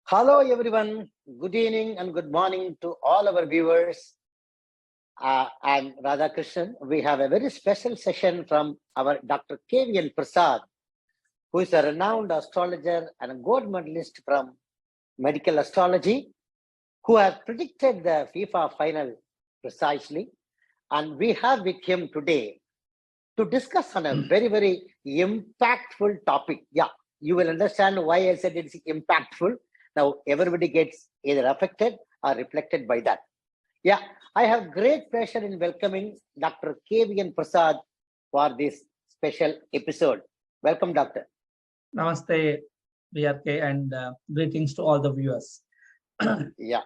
Hello, everyone. Good evening and good morning to all our viewers. I'm Radhakrishnan. We have a very special session from our Dr. V N Prasad, who is a renowned astrologer and a gold medalist from medical astrology, who has predicted the FIFA final precisely. And we have with him today to discuss on a very, very impactful topic. Yeah, you will understand why I said it's impactful. Now, everybody gets either affected or reflected by that. Yeah, I have great pleasure in welcoming Dr. V N Prasad for this special episode. Welcome, Doctor. Namaste, VRK, and greetings to all the viewers. Yeah,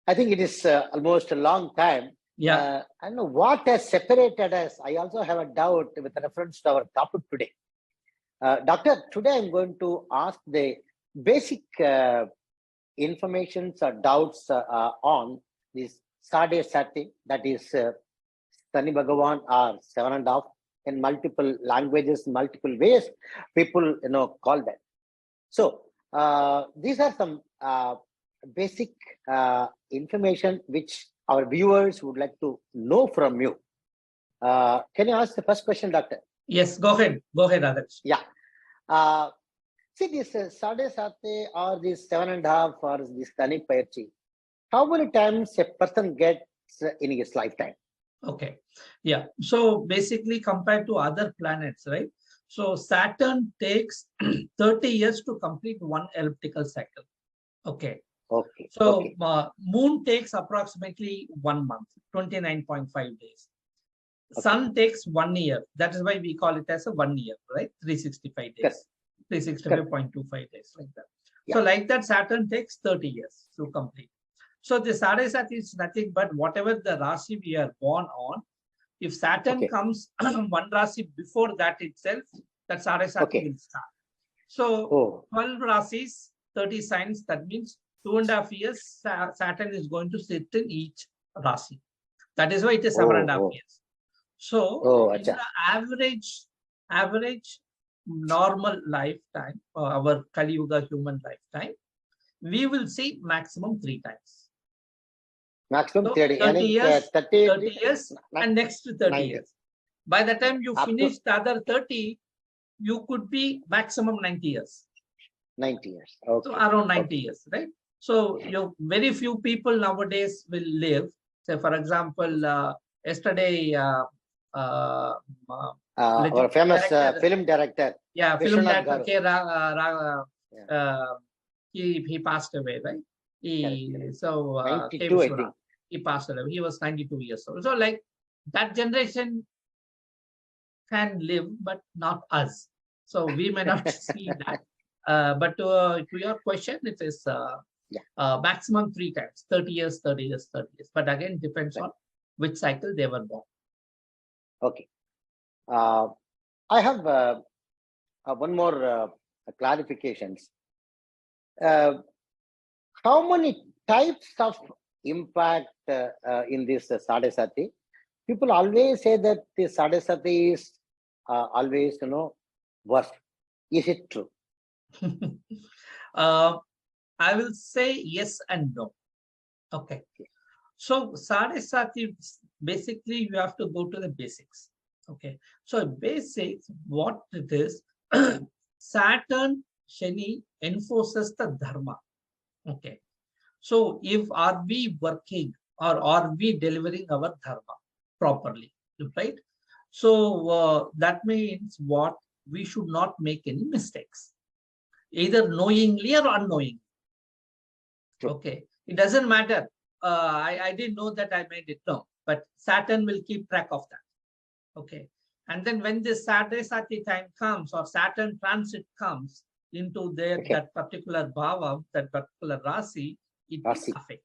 I think it is almost a long time. Yeah. I know what has separated us. I also have a doubt with reference to our topic today. Doctor, today I'm going to ask the basic informations or doubts on this Sade Sati, that is Sani Bhagavan or 7.5 in multiple languages, multiple ways people call that. So these are some basic information which our viewers would like to know from you. Can you ask the first question, Doctor? Yes, go ahead. Go ahead, Adarsh. Yeah. See, this Sade Sati or this 7.5 or this Tani Payarchi, how many times a person gets in his lifetime? Okay. Yeah. So basically, compared to other planets, right? So Saturn takes 30 years to complete one elliptical cycle. Okay. Okay. So okay. Moon takes approximately 1 month, 29.5 days. Okay. Sun takes 1 year. That is why we call it as a 1 year, right? 365 days. 365.25 days, like that. Yeah. So like that, Saturn takes 30 years to complete. So the Sadesati is nothing but whatever the Rasi we are born on. If Saturn comes one Rasi before that itself, that Sadesati will start. So 12 Rasis, 30 signs, that means 2.5 years Saturn is going to sit in each Rasi. That is why it is 7.5 years. So in the average normal lifetime, our Kali Yuga human lifetime, we will see maximum 3 times. Maximum so 30 years, 30 years, and next 30 90. years. By the time you finish the other 30, you could be maximum 90 years. 90 years. Okay. So around 90 years, right? So very few people nowadays will live. Say, for example, yesterday, our famous film director. Yeah, film director he passed away, right? He 92, I think. He passed away. He was 92 years old. So like that generation can live, but not us. So we may not see that. But to your question, it is maximum 3 times, 30 years, 30 years, 30 years. But again, depends on which cycle they were born. Okay. I have one more clarifications. How many types of impact in this Sadesati? People always say that the Sadesati is always, worse. Is it true? I will say yes and no. Okay. So Sadesati, basically you have to go to the basics. Okay. So basics, what it is, Saturn, Shani enforces the Dharma. Okay. So if are we working or are we delivering our Dharma properly, right? So that means what? We should not make any mistakes, either knowingly or unknowingly. Okay. It doesn't matter. I didn't know that I made it. No, but Saturn will keep track of that. Okay. And then when this Sadesati time comes or Saturn transit comes into that particular bhava, that particular Rasi, it will affect.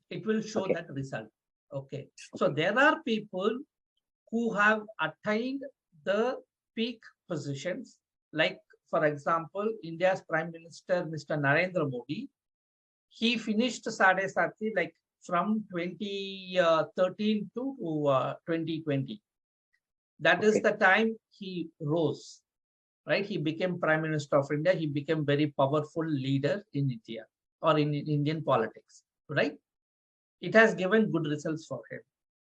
It will show that result. Okay. So there are people who have attained the peak positions, like, for example, India's Prime Minister, Mr. Narendra Modi. He finished Sadesati like from 2013 to 2020. That is the time he rose. right? He became Prime Minister of India. He became very powerful leader in India or in Indian politics, right? It has given good results for him.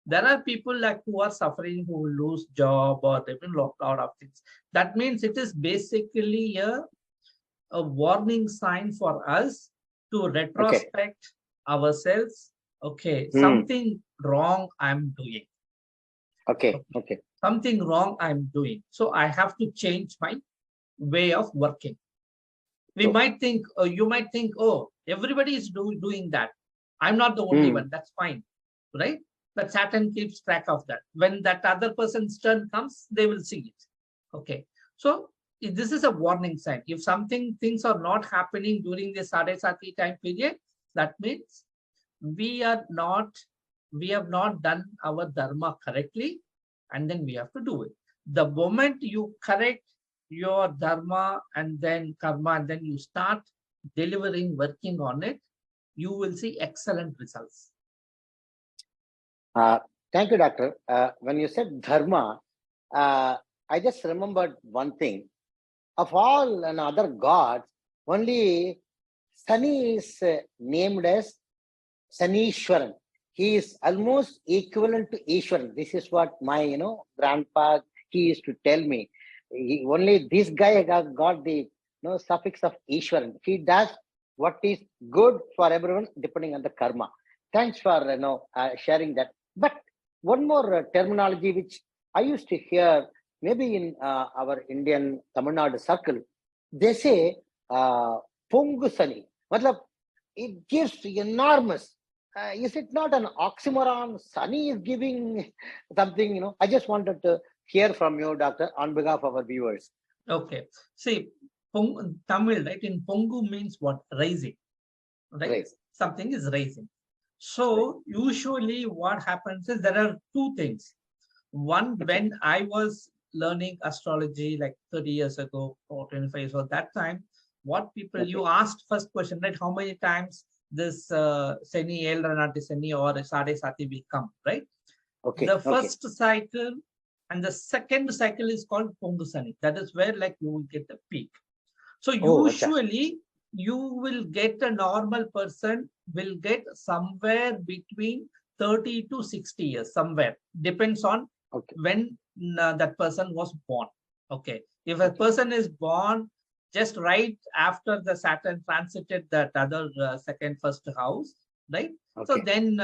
There are people like who are suffering, who lose job or they've been locked out of things. That means it is basically a warning sign for us to retrospect ourselves. Okay, something wrong I'm doing. Okay. Something wrong I'm doing. So I have to change my way of working. We might think, you might think, oh, everybody is doing that. I'm not the only one. That's fine, right? But Saturn keeps track of that. When that other person's turn comes, they will see it. Okay. So this is a warning sign. If things are not happening during the sadesati time period, that means we have not done our dharma correctly, and then we have to do it. The moment you correct your dharma and then karma, and then you start delivering, working on it, you will see excellent results. Thank you, Doctor. When you said dharma, I just remembered one thing. Of all other gods, only Sani is named as Sanishwaran. He is almost equivalent to Ishwaran. This is what my grandpa he used to tell me. Only this guy got the suffix of Ishwaran. He does what is good for everyone depending on the karma. Thanks for sharing that. But one more terminology which I used to hear maybe in our Indian Tamil Nadu circle, they say Pongu Sani. It gives enormous. Is it not an oxymoron? Sani is giving something, I just wanted to hear from you, Doctor, on behalf of our viewers. Okay. See, Tamil, right? In Pongu means what? Rising, right? Right. Something is rising. So usually what happens is there are two things. One, when I was learning astrology like 30 years ago or 25 years ago, that time, what people, you asked first question, right? How many times this Seni, El Ranati Seni or sadesati will come, right? Okay. The first cycle and the second cycle is called Pongu Sani. That is where like you will get the peak. So usually you will get a normal person will get somewhere between 30 to 60 years, somewhere. Depends on when that person was born. Okay. If a person is born just right after the Saturn transited that other first house, right? So then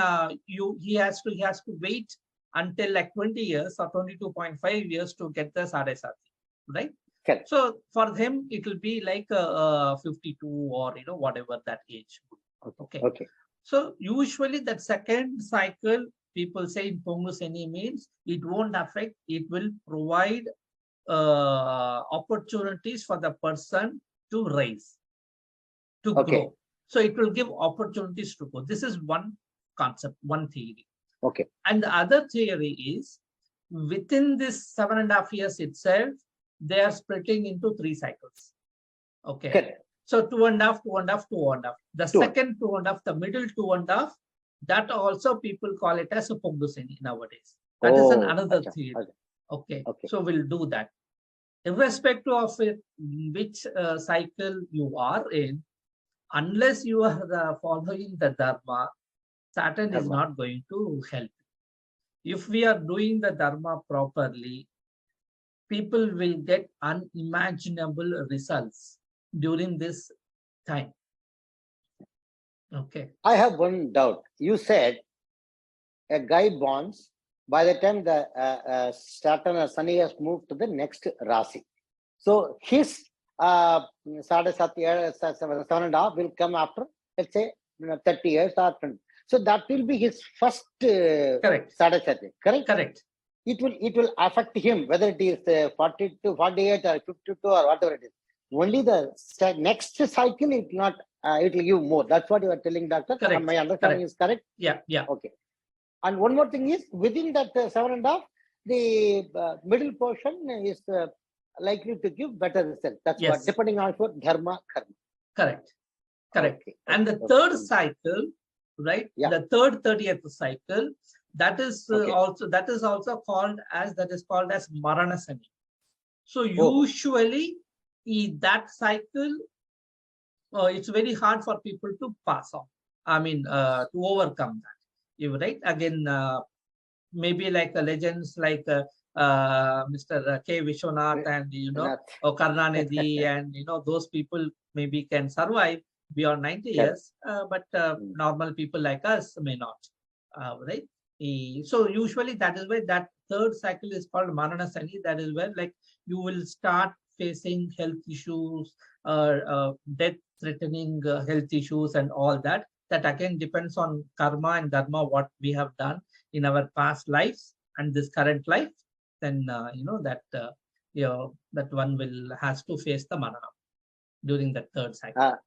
he has to wait until like 20 years or 22.5 years to get the sadesati, right? So for him, it will be like 52 or whatever that age. Okay. So usually that second cycle, people say in Pongu Seni means it won't affect. It will provide opportunities for the person to rise, to grow. So it will give opportunities to grow. This is one concept, one theory. And the other theory is within this 7.5 years itself, they are splitting into 3 cycles. So 2.5, 2.5, 2.5. The second 2.5, the middle 2.5, that also people call it as a Pongu Seni nowadays. That is another theory. So we'll do that. Irrespective of it, which cycle you are in, unless you are following the Dharma, Saturn is not going to help. If we are doing the Dharma properly, people will get unimaginable results during this time. I have one doubt. You said a guy borns, by the time the Saturn or Sunny has moved to the next Rasi. So his sadesati 7.5 will come after, let's say, 30 years or 20. So that will be his first sadesati, correct? Correct. It will affect him, whether it is 42, 48 or 52 or whatever it is. Only the next cycle, it will give more. That's what you are telling, Doctor. Correct. My understanding is correct? Yeah. Okay. And one more thing is, within that 7.5, the middle portion is likely to give better results. That's what, depending on dharma, karma. Correct. And the third cycle, right? The third 30th cycle, that is also called as Marana Sani. So usually that cycle, it's very hard for people to pass on. I mean, to overcome that. You right again. Maybe like legends like Mr. K. Vishwanath and Karnanidhi and those people maybe can survive beyond 90 years, but normal people like us may not. Right? So usually that is where that third cycle is called Marana Sani. That is where like you will start facing health issues, death-threatening health issues and all that. That again depends on karma and dharma, what we have done in our past lives and this current life. Then that one has to face the marana during the third cycle.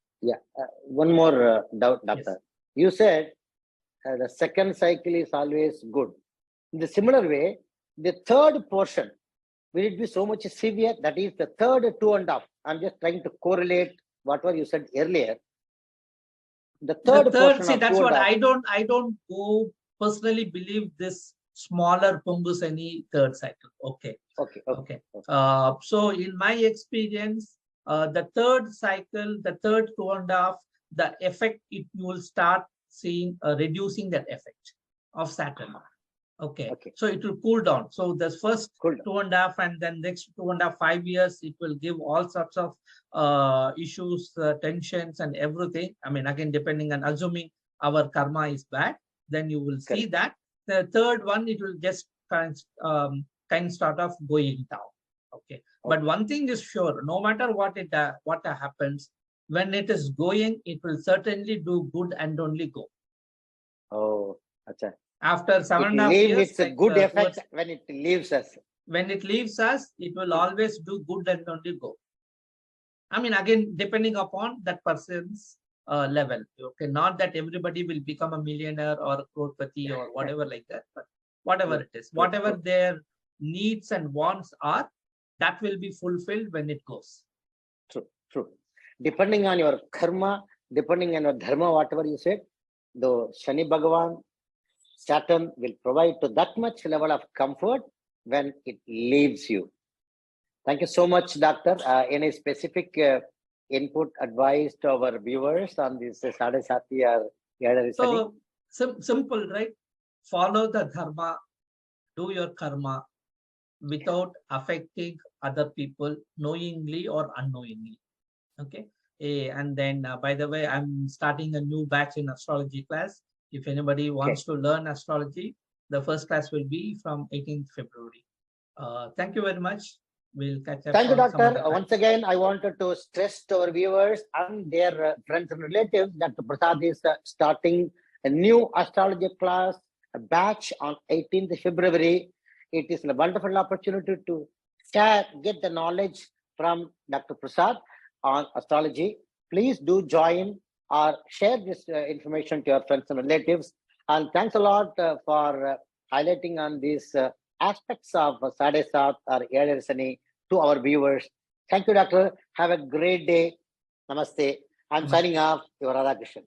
One more doubt, Doctor. Yes. You said the second cycle is always good. In the similar way, the third portion, will it be so much severe? That is the third 2.5. I'm just trying to correlate whatever you said earlier. The third portion see, of that's what 2.5. I don't go personally believe this smaller Pungusani third cycle. Okay. So in my experience, the third cycle, the third 2.5, the effect, you will start seeing reducing that effect of Saturn. Okay. So it will cool down. So the first 2.5 and then next 2.5, 5 years, it will give all sorts of issues, tensions and everything. I mean, again, depending on assuming our karma is bad, then you will see that. The third one, it will just kind start off going down. Okay. But one thing is sure, no matter what happens, when it is going, it will certainly do good and only go. After 7.5 years, it's a good effect when it leaves us. When it leaves us, it will always do good and only go. I mean, again, depending upon that person's level. Okay, not that everybody will become a millionaire or a crorepati or whatever like that, but whatever it is, whatever their needs and wants are, that will be fulfilled when it goes. True. Depending on your karma, depending on your dharma, whatever you said, the Shani Bhagavan, Saturn will provide to that much level of comfort when it leaves you. Thank you so much, Doctor. Any specific input, advice to our viewers on this sadesati or So simple, right? Follow the dharma, do your karma without affecting other people knowingly or unknowingly. Okay. And then, by the way, I'm starting a new batch in astrology class. If anybody wants to learn astrology, the first class will be from 18th February. Thank you very much. We'll catch up. Thank you, Doctor. Once again, I wanted to stress to our viewers and their friends and relatives that Prasad is starting a new astrology class, a batch on 18th February. It is a wonderful opportunity to get the knowledge from Dr. Prasad on astrology. Please do join or share this information to your friends and relatives. And thanks a lot for highlighting on these aspects of sadesat or Sani to our viewers. Thank you, Doctor. Have a great day. Namaste. I'm signing off. Your Radha Krishnan.